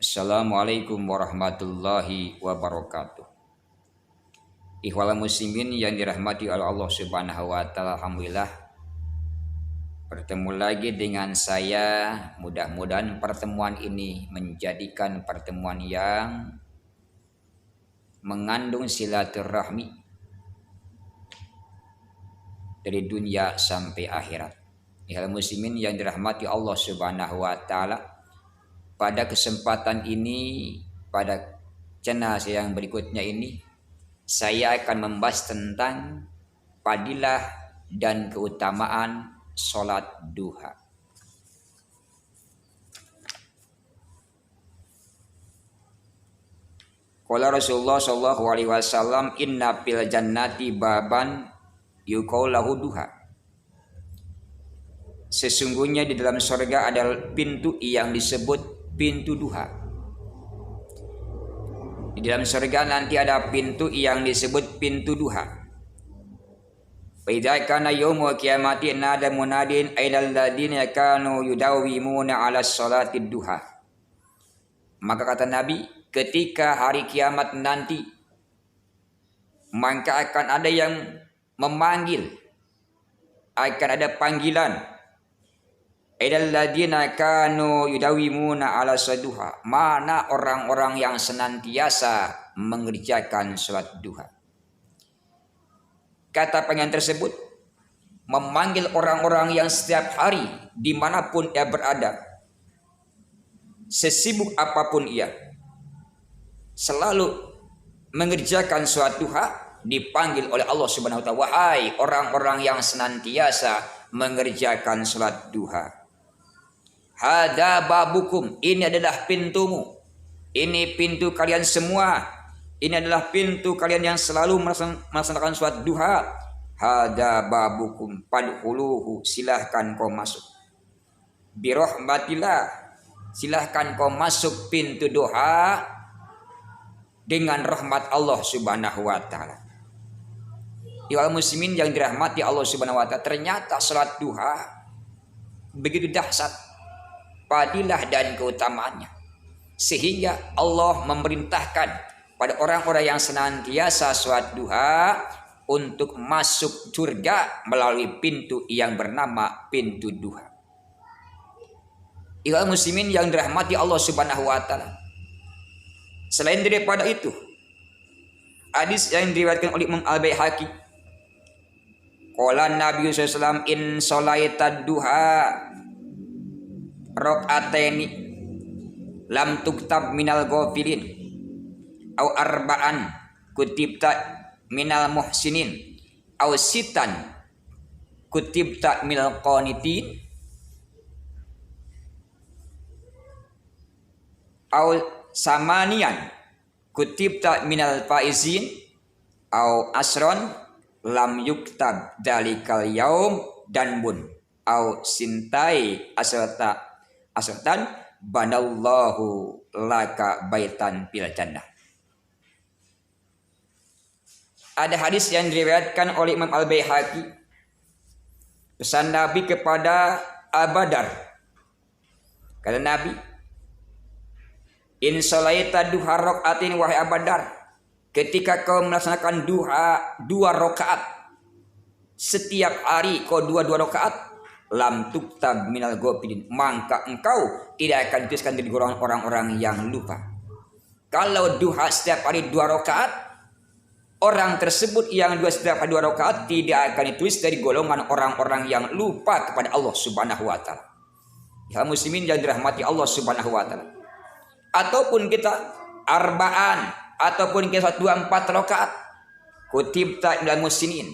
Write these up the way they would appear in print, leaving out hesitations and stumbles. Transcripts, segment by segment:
Assalamualaikum warahmatullahi wabarakatuh. Ikhwal muslimin yang dirahmati oleh Allah Subhanahu wa taala, alhamdulillah bertemu lagi dengan saya. Mudah-mudahan pertemuan ini menjadikan pertemuan yang mengandung silaturahmi dari dunia sampai akhirat. Ikhwal muslimin yang dirahmati Allah Subhanahu wa taala, pada kesempatan ini, pada jenazah yang berikutnya ini, saya akan membahas tentang fadilah dan keutamaan sholat duha. Qala Rasulullah sallallahu alaihi wasallam, inna fil jannati baban yuqalu lahu duha. Sesungguhnya di dalam surga ada pintu yang disebut pintu duha. Di dalam surga nanti ada pintu yang disebut pintu duha. Fa idza kana yaumul qiyamati nada munadin ainal ladina kanu yudawimuna 'ala sholati duha. Maka kata Nabi, ketika hari kiamat nanti, maka akan ada yang memanggil, akan ada panggilan, ainal ladina kanu yudawimuna 'ala duha, mana orang-orang yang senantiasa mengerjakan salat duha. Kata panggilan tersebut memanggil orang-orang yang setiap hari dimanapun ia berada, sesibuk apapun ia, selalu mengerjakan salat duha, dipanggil oleh Allah Subhanahu wa taala, wahai orang-orang yang senantiasa mengerjakan salat duha. Hada babukum, ini adalah pintumu. Ini pintu kalian semua. Ini adalah pintu kalian yang selalu melaksanakan salat duha. Hada babukum fadkhuluhu, silahkan kau masuk. Birahmatillah, silahkan kau masuk pintu duha dengan rahmat Allah Subhanahu wa taala. Ya muslimin yang dirahmati Allah Subhanahu wa taala, ternyata salat duha begitu dahsyat fadilah dan keutamaannya, sehingga Allah memerintahkan pada orang-orang yang senantiasa salat duha untuk masuk surga melalui pintu yang bernama pintu duha. Ikhwan muslimin yang dirahmati Allah Subhanahu wa taala, selain daripada itu, hadis yang diriwayatkan oleh Imam Al-Baihaqi, qala Nabi sallallahu alaihi wasallam, in sholaitad duha rakaataini lam tuktab minal ghafilin au arba'an kutibta minal muhsinin au sitan kutibta minal qanitin au samanian kutibta minal faizin au asron lam yuktab dalikal yaum dan bun au sintai asatan banallahu laka baitan fil jannah. Ada hadis yang diriwayatkan oleh Imam Al-Baihaqi, pesan Nabi kepada Abadar. Kata Nabi, in sholaita duha rakaatin, wahai Abadar, ketika kau melaksanakan duha 2 rakaat setiap hari, kau 2 rakaat, lam tuktab minal ghafilin, maka engkau tidak akan dituliskan dari golongan orang-orang yang lupa. Kalau duha setiap hari 2 rakaat, orang tersebut yang setiap hari 2 rakaat tidak akan ditulis dari golongan orang-orang yang lupa kepada Allah Subhanahu wa taala. Ya muslimin yang dirahmati Allah Subhanahu wa taala. Ataupun kita arba'an, ataupun kita 2-4 rakaat, kutibta minal muslimin,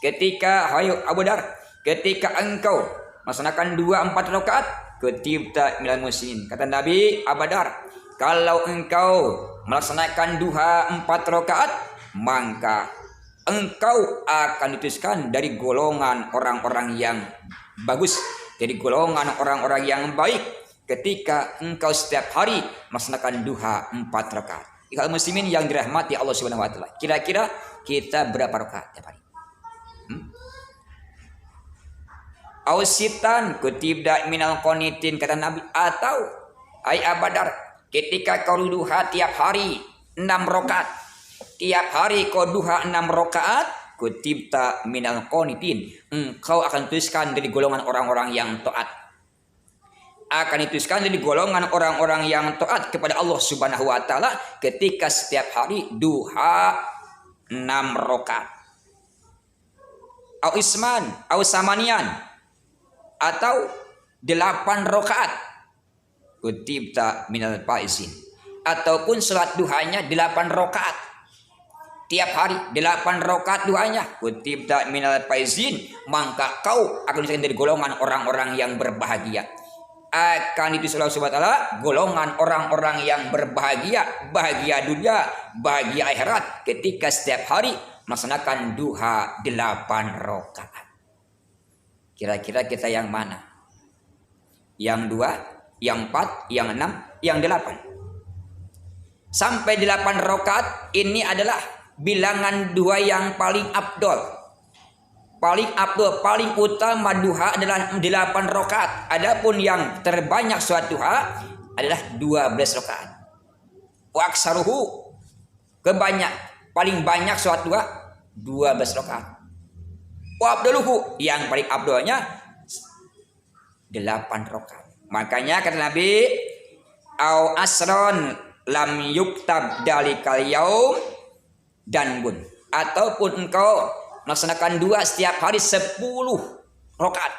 ketika hayu Abu Dar, ketika engkau melaksanakan 2-4 rakaat, kutibta minal muslimin. Kata Nabi, Abadar, kalau engkau melaksanakan duha 4 rakaat, maka engkau akan dituliskan dari golongan orang-orang yang bagus, dari golongan orang-orang yang baik, ketika engkau setiap hari melaksanakan duha 4 rakaat. Ikhwan muslimin yang dirahmati Allah Subhanahu wa taala, kira-kira kita berapa rakaat tiap hari? Ausitan kutibda minal qanitin, kata Nabi, atau ai Abadar, Ketika kau duha tiap hari 6 rakaat, tiap hari kau duha 6 rakaat, kutibta minal qanitin, engkau akan tuliskan dari golongan orang-orang yang taat. Akan dituliskan dari golongan orang-orang yang taat kepada Allah Subhanahu wa taala ketika setiap hari duha 6 rakaat. Au isman, au samanian, atau 8 rakaat. Kutibta minal faizin, ataupun salat duhanya 8 rakaat. Tiap hari 8 rakaat duhanya, kutibta minal faizin, maka kau akan dituliskan dari golongan orang-orang yang berbahagia. Akan ditulis oleh Allah Subhanahu wa taala golongan orang-orang yang berbahagia, bahagia dunia, bahagia akhirat ketika setiap hari melaksanakan duha 8 rakaat. Kira-kira kita yang mana? Yang 2, yang 4, yang 6, yang 8. Sampai 8 rakaat ini adalah bilangan duha yang paling afdol. Paling afdol, paling utama duha adalah 8 rakaat. Adapun yang terbanyak salat duha adalah 12 rakaat. Wa aksaruhu, paling banyak salat duha 12 rakaat. Wa afdaluhu, yang paling afdolnya 8 rakaat. Makanya kata Nabi, au asron lam yuktab dalikal yaum dan bun, ataupun engkau melaksanakan dua setiap hari 10 rakaat.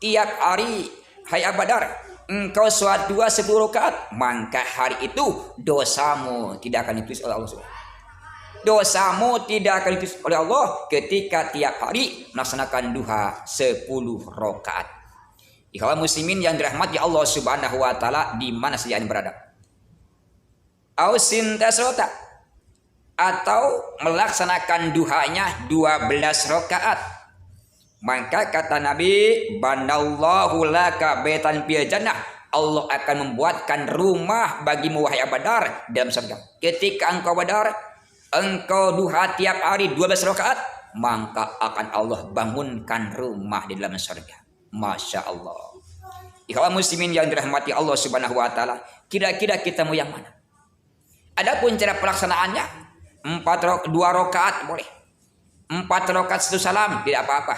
Tiap hari, hai Badar, engkau sholat 10 rakaat, maka hari itu dosamu tidak akan ditulis oleh Allah SWT. Dosamu tidak akan ditulis oleh Allah ketika tiap hari melaksanakan duha 10 rakaat. Ikhwan muslimin yang dirahmati Allah Subhanahu wa taala di mana saja Anda berada. Ausin tasrota, atau melaksanakan duhanya 12 rakaat. Maka kata Nabi, banallahu laka baitan fil jannah, Allah akan membuatkan rumah bagimu wahai Badar dalam surga. Ketika engkau Badar, engkau duha tiap hari 12 rakaat, maka akan Allah bangunkan rumah di dalam surga. Masya Allah. Ikhwan muslimin yang dirahmati Allah Subhanahu wa taala, kira-kira kita mau yang mana? Adapun cara pelaksanaannya, 2 rakaat boleh, 4 rakaat 1 salam tidak apa-apa.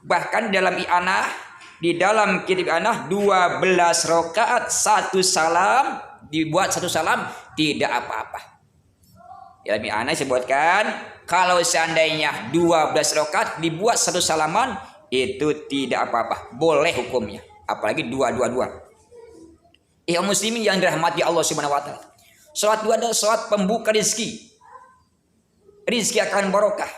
Bahkan dalam i'anah, di dalam kitab i'anah 12 rakaat 1 salam, dibuat 1 salam tidak apa-apa. Dalam i'anah disebutkan kalau seandainya 12 rakaat dibuat 1 salaman, itu tidak apa-apa, boleh hukumnya, apalagi 2. Ikhwan muslimin yang dirahmati Allah Subhanahu wa taala, salat duha adalah salat pembuka rezeki. Rezeki akan barokah.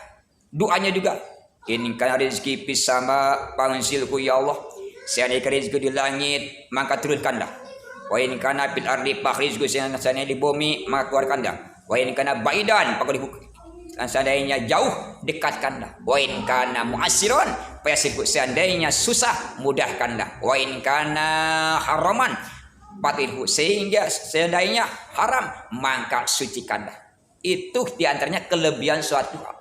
Doanya juga, ini kan rezeki fis sama panzilku ya Allah, seandainya rezeki di langit maka turunkanlah. Wa in kana fil ardi fakhrizku, seandainya di bumi maka keluarkanlah. Wa in kana baidan, seandainya jauh dekatkanlah. Wa in kana mu'assiron, seandainya susah mudahkanlah. Wa in kana haraman batilhu, sehingga seandainya haram maka sucikanlah. Itu diantaranya kelebihan salat duha.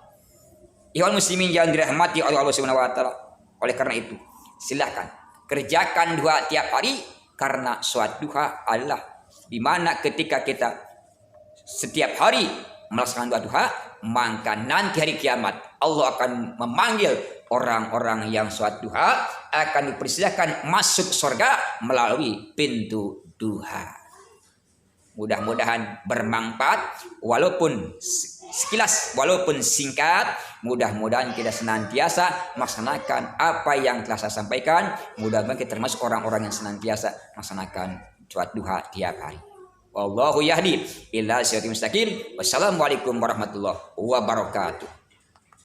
Ikhwan muslimin yang dirahmati oleh Allah Subhanahu wa taala. Oleh karena itu, silakan kerjakan duha tiap hari, karena salat duha adalah di mana ketika kita setiap hari melaksanakan duha, maka nanti hari kiamat Allah akan memanggil orang-orang yang salat duha, akan dipersilahkan masuk surga melalui pintu duha. Mudah-mudahan bermanfaat, walaupun sekilas, walaupun singkat. Mudah-mudahan kita senantiasa melaksanakan apa yang telah saya sampaikan. Mudah-mudahan kita termasuk orang-orang yang senantiasa melaksanakan salat duha tiap hari. Wallahu yahdi ila siratal mustaqim. Wassalamualaikum warahmatullahi wabarakatuh.